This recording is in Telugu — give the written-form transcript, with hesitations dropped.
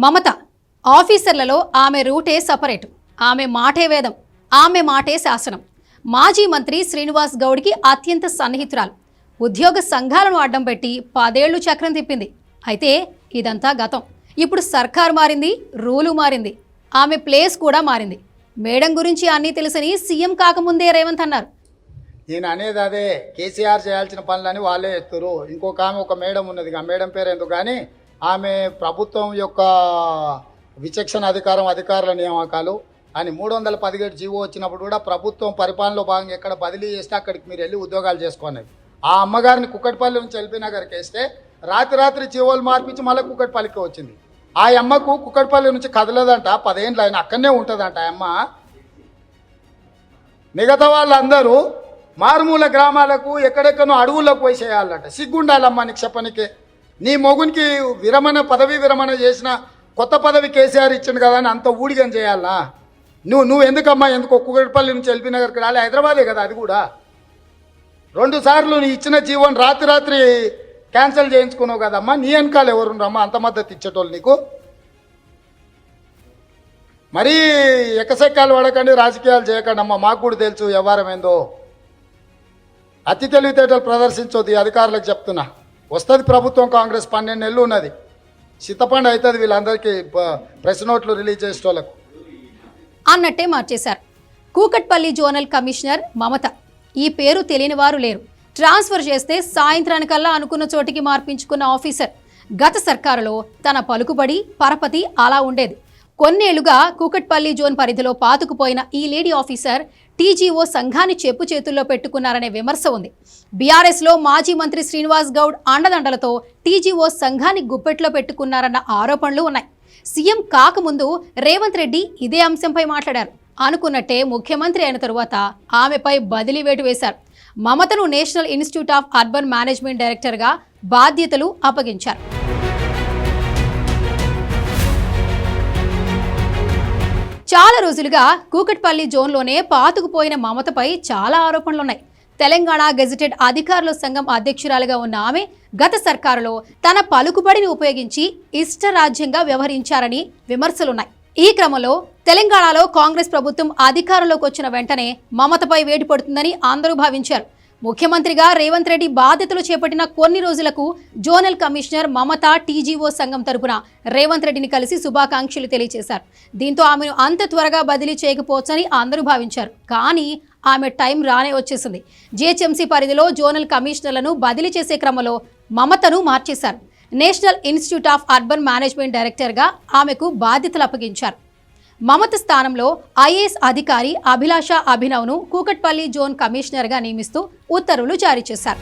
మమత ఆఫీసర్లలో ఆమె రూటే సపరేట్, ఆమె మాటే వేదం, ఆమె మాటే శాసనం. మాజీ మంత్రి శ్రీనివాస్ గౌడ్కి అత్యంత సన్నిహితురాలు. ఉద్యోగ సంఘాలను అడ్డం పెట్టి 10 ఏళ్లు చక్రం తిప్పింది. అయితే ఇదంతా గతం. ఇప్పుడు సర్కార్ మారింది, రూలు మారింది, ఆమె ప్లేస్ కూడా మారింది. మేడం గురించి అన్నీ తెలుసని సీఎం కాకముందే రేవంత్ అన్నారు. నేను అనేది అదే, కేసీఆర్ చేయాల్సిన పనులని వాళ్ళే ఎత్తురు. ఇంకొక ఆమె ఒక మేడం ఉన్నది, ఆ మేడం పేరు ఎందుకు కానీ ఆమె ప్రభుత్వం యొక్క విచక్షణ అధికారుల నియామకాలు అని 317 జీవో వచ్చినప్పుడు కూడా ప్రభుత్వం పరిపాలనలో భాగంగా ఎక్కడ బదిలీ చేస్తే అక్కడికి మీరు వెళ్ళి ఉద్యోగాలు చేసుకున్నది. ఆ అమ్మగారిని కుక్కటిపల్లి నుంచి ఎల్బీ నగర్కి వేస్తే రాత్రి జీవోలు మార్పించి మళ్ళీ కుక్కటిపల్లికి వచ్చింది. ఆ అమ్మకు కుక్కటిపల్లి నుంచి కదలదంట, 10 ఏళ్ళు ఆయన అక్కడనే ఉంటుందంట. ఆ అమ్మ మిగతా వాళ్ళందరూ మారుమూల గ్రామాలకు ఎక్కడెక్కడో అడవుల్లోకి పోయి చేయాలంట. సిగ్గుండాలమ్మా నీకు చెప్పనికి. నీ మొగునికి పదవి విరమణ చేసిన కొత్త పదవి కేసీఆర్ ఇచ్చింది కదా అని అంత ఊడిగం చేయాలనా? నువ్వు ఎందుకమ్మా, ఎందుకు కుక్కటిపల్లి నుంచి ఎల్బీ నగర్కి రాలే? హైదరాబాదే కదా అది కూడా. 2 సార్లు నీ ఇచ్చిన జీవోని రాత్రి క్యాన్సిల్ చేయించుకున్నావు కదమ్మా. నీ వెనకాల ఎవరున్నారమ్మా అంత మద్దతు ఇచ్చేటోళ్ళు నీకు? మరీ ఎకసెక్కాలు పడకండి, రాజకీయాలు చేయకండి అమ్మా. మాకు కూడా తెలుసు వ్యవహారం ఏందో. అతి తెలివితేటలు ప్రదర్శించొద్దు. అధికారులకు చెప్తున్నా, వస్తుంది ప్రభుత్వం. కాంగ్రెస్ 12 నెలలు ఉన్నది, చిత్తపండు అవుతుంది వీళ్ళందరికీ ప్రెస్ నోట్లు రిలీజ్ చేసేటోళ్ళకు అన్నట్టే మార్చేశారు. కూకట్పల్లి జోనల్ కమిషనర్ మమత. ఈ పేరు తెలియని వారు లేరు. ట్రాన్స్ఫర్ చేస్తే సాయంత్రానికల్లా అనుకున్న చోటికి మార్పించుకున్న ఆఫీసర్. గత సర్కారులో తన పలుకుబడి పరపతి అలా ఉండేది. కొన్నేళ్లుగా కూకట్పల్లి జోన్ పరిధిలో పాతుకుపోయిన ఈ లేడీ ఆఫీసర్ టీజీఓ సంఘాన్ని చెప్పు చేతుల్లో పెట్టుకున్నారనే విమర్శ ఉంది. బీఆర్ఎస్లో మాజీ మంత్రి శ్రీనివాస్ గౌడ్ అండదండలతో టీజీఓ సంఘాన్ని గుప్పెట్లో పెట్టుకున్నారన్న ఆరోపణలు ఉన్నాయి. సీఎం కాకముందు రేవంత్ రెడ్డి ఇదే అంశంపై మాట్లాడారు. అనుకున్నట్టే ముఖ్యమంత్రి అయిన తరువాత ఆమెపై బదిలీ వేటు వేశారు. మమతను National Institute of Urban Management డైరెక్టర్గా బాధ్యతలు అప్పగించారు. చాలా రోజులుగా కూకట్పల్లి జోన్లోనే పాతుకుపోయిన మమతపై చాలా ఆరోపణలున్నాయి. తెలంగాణ గెజిటెడ్ అధికారుల సంఘం అధ్యక్షురాలుగా ఉన్న ఆమె గత సర్కారులో తన పలుకుబడిని ఉపయోగించి ఇష్టరాజ్యంగా వ్యవహరించారని విమర్శలున్నాయి. ఈ క్రమంలో తెలంగాణలో కాంగ్రెస్ ప్రభుత్వం అధికారంలోకి వచ్చిన వెంటనే మమతపై వేటు పడుతుందని అందరూ భావించారు. ముఖ్యమంత్రిగా రేవంత్ రెడ్డి బాధ్యతలు చేపట్టిన కొన్ని రోజులకు జోనల్ కమిషనర్ మమత టీజీఓ సంఘం తరపున రేవంత్ రెడ్డిని కలిసి శుభాకాంక్షలు తెలియజేశారు. దీంతో ఆమెను అంత త్వరగా బదిలీ చేయకపోవచ్చని అందరూ భావించారు. కానీ ఆమె టైం రానే వచ్చేసింది. జీహెచ్ఎంసీ పరిధిలో జోనల్ కమిషనర్లను బదిలీ చేసే క్రమంలో మమతను మార్చేశారు. National Institute of Urban Management డైరెక్టర్గా ఆమెకు బాధ్యతలు అప్పగించారు. మమత స్థానంలో ఐఏఎస్ అధికారి అభిలాష అభినవ్ను కూకట్పల్లి జోన్ కమిషనర్గా నియమిస్తూ ఉత్తర్వులు జారీ చేశారు.